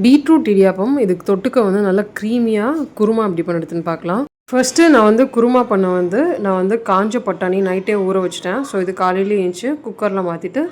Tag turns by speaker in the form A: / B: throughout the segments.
A: Beetroot idiyappam இதுக்கு தொட்டுக்க வந்து நல்லா க்ரீமியாக குருமா எப்படி பண்ணுறதுன்னு பார்க்கலாம். ஃபர்ஸ்ட்டு நான் வந்து குருமா நான் வந்து காஞ்ச பட்டாணி நைட்டே ஊற வச்சுட்டேன். ஸோ இது காலையிலே ஏஞ்சி குக்கரில் மாற்றிட்டு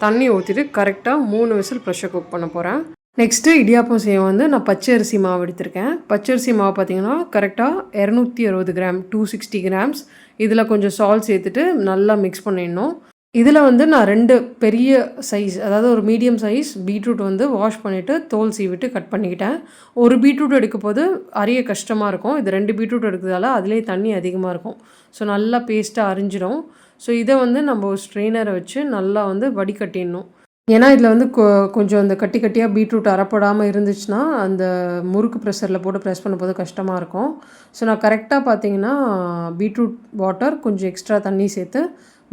A: தண்ணி ஊற்றிட்டு கரெக்டாக 3 விசில் ப்ரெஷர் குக் பண்ண போகிறேன். நெக்ஸ்ட்டு இடியாப்பம் செய்ய வந்து நான் பச்சை அரிசி மாவு எடுத்திருக்கேன். பச்சை அரிசி மாவு பார்த்திங்கன்னா கரெக்டாக 260 கிராம் 260 கிராம்ஸ். இதில் கொஞ்சம் சால்ட் சேர்த்துட்டு நல்லா மிக்ஸ் பண்ணிடணும். இதில் வந்து நான் 2 பெரிய சைஸ், அதாவது ஒரு மீடியம் சைஸ் பீட்ரூட் வந்து வாஷ் பண்ணிவிட்டு தோல் சீவிட்டு கட் பண்ணிக்கிட்டேன். ஒரு பீட்ரூட் எடுக்கும்போது அரிய கஷ்டமாக இருக்கும். இது 2 பீட்ரூட் எடுக்கிறதால அதிலே தண்ணி அதிகமாக இருக்கும். ஸோ நல்லா பேஸ்ட்டாக அரிஞ்சிடும். ஸோ இதை வந்து நம்ம ஒரு ஸ்ட்ரெயினரை வச்சு நல்லா வந்து வடிகட்டிடணும். ஏன்னா இதில் வந்து கொஞ்சம் அந்த கட்டி கட்டியாக பீட்ரூட் அறப்படாமல் இருந்துச்சுன்னா அந்த முறுக்கு ப்ரெஷரில் போட்டு ப்ரெஸ் பண்ணும்போது கஷ்டமாக இருக்கும். ஸோ நான் கரெக்டாக பார்த்தீங்கன்னா பீட்ரூட் வாட்டர் கொஞ்சம் எக்ஸ்ட்ரா தண்ணி சேர்த்து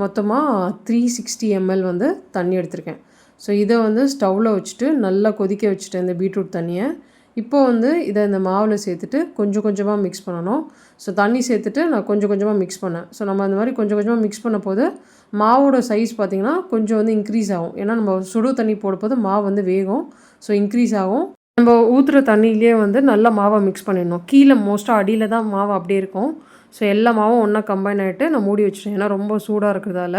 A: மொத்தமாக 360 ml வந்து தண்ணி எடுத்திருக்கேன். ஸோ இதை வந்து ஸ்டவ்வில் வச்சுட்டு நல்லா கொதிக்க வச்சுட்டேன் இந்த பீட்ரூட் தண்ணியை. இப்போ வந்து இதை இந்த மாவில் சேர்த்துட்டு கொஞ்சம் கொஞ்சமாக மிக்ஸ் பண்ணணும். ஸோ தண்ணி சேர்த்துட்டு நான் கொஞ்சம் கொஞ்சமாக மிக்ஸ் பண்ணேன். ஸோ நம்ம அந்த மாதிரி கொஞ்சம் கொஞ்சமாக மிக்ஸ் பண்ண போது மாவோட சைஸ் பார்த்திங்கன்னா கொஞ்சம் வந்து இன்க்ரீஸ் ஆகும். ஏன்னா நம்ம சுடு தண்ணி போடும்போது மாவு வந்து வேகும். ஸோ இன்க்ரீஸ் ஆகும். நம்ம ஊற்றுற தண்ணியிலே வந்து நல்லா மாவை மிக்ஸ் பண்ணிடணும். கீழே மோஸ்ட்டாக அடியில் தான் மாவு அப்படியே இருக்கும். ஸோ எல்லா மாவும் ஒன்றா கம்பைன் ஆகிட்டு நான் மூடி வச்சுட்டேன். ஏன்னா ரொம்ப சூடாக இருக்கிறதால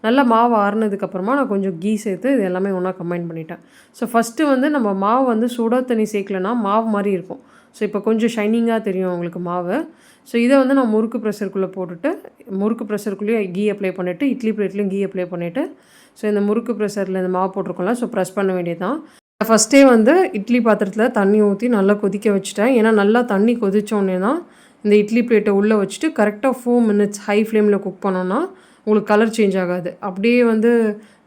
A: நல்லா மாவு ஆறுனதுக்கப்புறமா நான் கொஞ்சம் கீ சேர்த்து இது எல்லாமே ஒன்றா கம்பைன் பண்ணிட்டேன். ஸோ ஃபஸ்ட்டு வந்து நம்ம மாவு வந்து சுட தண்ணி சேர்க்கலன்னா மாவு மாதிரி இருக்கும். ஸோ இப்போ கொஞ்சம் ஷைனிங்காக தெரியும் உங்களுக்கு மாவு. ஸோ இதை வந்து நான் முறுக்கு ப்ரெஷருக்குள்ளே போட்டுட்டு முறுக்கு ப்ரெஷருக்குள்ளேயே கீ அப்ளை பண்ணிவிட்டு இட்லி பிளேட்லேயும் கீ அப்ளை பண்ணிவிட்டு ஸோ இந்த முறுக்கு ப்ரெஷரில் இந்த மாவு போட்டிருக்கோம்ல, ஸோ ப்ரெஸ் பண்ண வேண்டியது தான். ஃபஸ்ட்டே வந்து இட்லி பாத்திரத்தில் தண்ணி ஊற்றி நல்லா கொதிக்க வச்சுட்டேன். ஏன்னா நல்லா தண்ணி கொதித்தோடனே தான் இந்த இட்லி பிளேட்டை உள்ளே வச்சுட்டு கரெக்டாக 4 மினிட்ஸ் ஹை ஃப்ளேமில் குக் பண்ணோன்னா உங்களுக்கு கலர் சேஞ்ச் ஆகாது. அப்படியே வந்து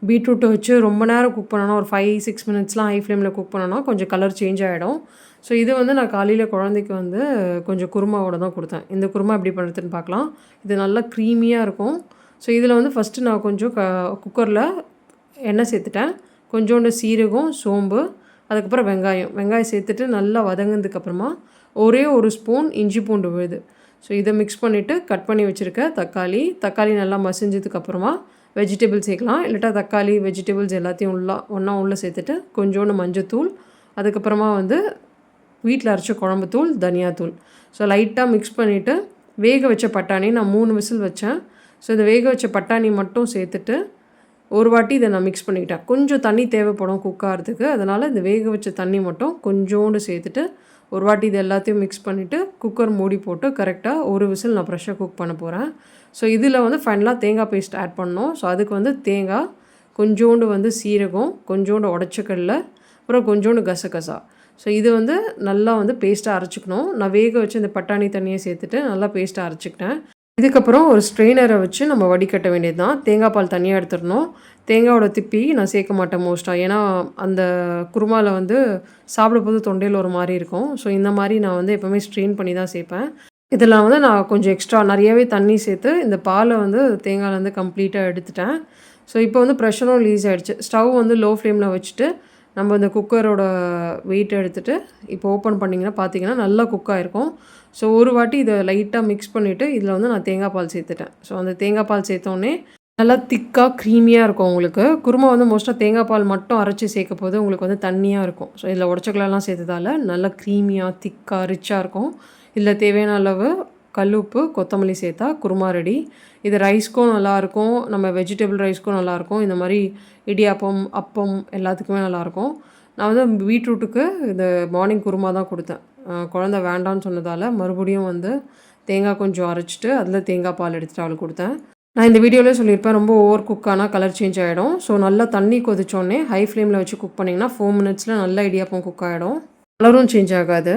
A: பீட்ரூட்டை வச்சு ரொம்ப நேரம் குக் பண்ணோன்னா ஒரு 5-6 மினிட்ஸ்லாம் ஹை ஃப்ளேமில் குக் பண்ணோன்னா கொஞ்சம் கலர் சேஞ்ச் ஆகிடும். ஸோ இது வந்து நான் காலையில் குழந்தைக்கு வந்து கொஞ்சம் குருமாவோட தான் கொடுத்தேன். இந்த குருமா எப்படி பண்ணுறதுன்னு பார்க்கலாம். இது நல்லா க்ரீமியாக இருக்கும். ஸோ இதில் வந்து ஃபஸ்ட்டு நான் கொஞ்சம் குக்கரில் எண்ணெய் சேர்த்துட்டேன். கொஞ்சோண்டு சீரகம், சோம்பு, அதுக்கப்புறம் வெங்காயம் சேர்த்துட்டு நல்லா வதங்கினதுக்கப்புறமா ஒரே ஒரு ஸ்பூன் இஞ்சி பூண்டு விழுது. ஸோ இதை மிக்ஸ் பண்ணிவிட்டு கட் பண்ணி வச்சுருக்க தக்காளி நல்லா மசிஞ்சதுக்கப்புறமா வெஜிடபிள்ஸ் சேர்க்கலாம். இல்லாட்டா தக்காளி வெஜிடபிள்ஸ் எல்லாத்தையும் ஒன்றா சேர்த்துட்டு கொஞ்சோண்டு மஞ்சத்தூள், அதுக்கப்புறமா வந்து வீட்டில் அரைச்ச குழம்புத்தூள், தனியாத்தூள். ஸோ லைட்டாக மிக்ஸ் பண்ணிவிட்டு வேக வச்ச பட்டாணி நான் 3 விசில் வச்சேன். ஸோ இந்த வேக வச்ச பட்டாணி மட்டும் சேர்த்துட்டு ஒரு வாட்டி இதை நான் மிக்ஸ் பண்ணிக்கிட்டேன். கொஞ்சம் தண்ணி தேவைப்படும் குக் ஆகிறதுக்கு. அதனால் இந்த வேக வச்ச தண்ணி மட்டும் கொஞ்சோண்டு சேர்த்துட்டு ஒரு வாட்டி இது எல்லாத்தையும் மிக்ஸ் பண்ணிவிட்டு குக்கர் மூடி போட்டு கரெக்டாக ஒரு விசில் நான் ப்ரெஷர் குக் பண்ண போகிறேன். ஸோ இதில் வந்து ஃபைனலாக தேங்காய் பேஸ்ட் ஆட் பண்ணணும். ஸோ அதுக்கு வந்து தேங்காய், கொஞ்சோண்டு வந்து சீரகம், கொஞ்சோண்டு உடச்சக்கடலை, அப்புறம் கொஞ்சோண்டு கசகசா. ஸோ இது வந்து நல்லா வந்து பேஸ்ட்டாக அரைச்சிக்கணும். நான் வேக வச்சு இந்த பட்டாணி தண்ணியை சேர்த்துட்டு நல்லா பேஸ்ட்டாக அரைச்சிக்கிட்டேன். இதுக்கப்புறம் ஒரு ஸ்ட்ரெயினரை வச்சு நம்ம வடிகட்ட வேண்டியது தான். தேங்காய் பால் தனியாக எடுத்துடணும். தேங்காயோட திப்பி நான் சேர்க்க மாட்டேன் மோஸ்ட்டாக. ஏன்னா அந்த குருமாவில் வந்து சாப்பிடும்போது தொண்டையில் ஒரு மாதிரி இருக்கும். ஸோ இந்த மாதிரி நான் வந்து எப்போவுமே ஸ்ட்ரெயின் பண்ணி தான் சேர்ப்பேன். இதில் வந்து நான் கொஞ்சம் எக்ஸ்ட்ரா நிறையவே தண்ணி சேர்த்து இந்த பாலை வந்து தேங்காயிலேருந்து கம்ப்ளீட்டாக எடுத்துட்டேன். ஸோ இப்போ வந்து ப்ரெஷரும் ரிலீஸ் ஆகிடுச்சு. ஸ்டவ் வந்து லோ ஃப்ளேமில் வச்சுட்டு நம்ம இந்த குக்கரோட வெயிட் எடுத்துகிட்டு இப்போ ஓப்பன் பண்ணிங்கன்னா பார்த்தீங்கன்னா நல்லா குக் ஆகிருக்கும். ஸோ ஒரு வாட்டி இதை லைட்டாக மிக்ஸ் பண்ணிவிட்டு இதில் வந்து நான் தேங்காய் பால் சேர்த்துட்டேன். ஸோ அந்த தேங்காய் பால் சேர்த்தோடனே நல்லா திக்காக க்ரீமியாக இருக்கும் உங்களுக்கு. குருமா வந்து மோஸ்ட்டாக தேங்காய் பால் மட்டும் அரைச்சி சேர்க்க போது உங்களுக்கு வந்து தண்ணியாக இருக்கும். ஸோ இதில் உடச்சக்கெல்லாம் சேர்த்ததால் நல்லா க்ரீமியாக திக்காக ரிச்சாக இருக்கும். இதில் தேவையான அளவு கல்லுப்பு, கொத்தமல்லி சேர்த்தா குருமா ரெடி. இது ரைஸ்க்கும் நல்லாயிருக்கும், நம்ம வெஜிடபிள் ரைஸ்க்கும் நல்லாயிருக்கும். இந்த மாதிரி இடியாப்பம், அப்பம் எல்லாத்துக்குமே நல்லாயிருக்கும். நான் வந்து பீட்ரூட்டுக்கு இந்த மார்னிங் குருமா தான் கொடுத்தேன். குழந்த வேண்டான்னு சொன்னதால் மறுபடியும் வந்து தேங்காய் கொஞ்சம் அரைச்சிட்டு அதில் தேங்காய் பால் எடுத்துகிட்டு அவளுக்கு கொடுத்தேன். நான் இந்த வீடியோவில் சொல்லியிருப்பேன், ரொம்ப ஓவர் குக் ஆனால் கலர் சேஞ்ச் ஆகிடும். ஸோ நல்லா தண்ணி கொதிச்சோடனே ஹை ஃப்ளேமில் வச்சு குக் பண்ணிங்கன்னா 4 மினிட்ஸில் நல்லா இடியாப்பம் குக் ஆகிடும். கலரும் சேஞ்ச் ஆகாது.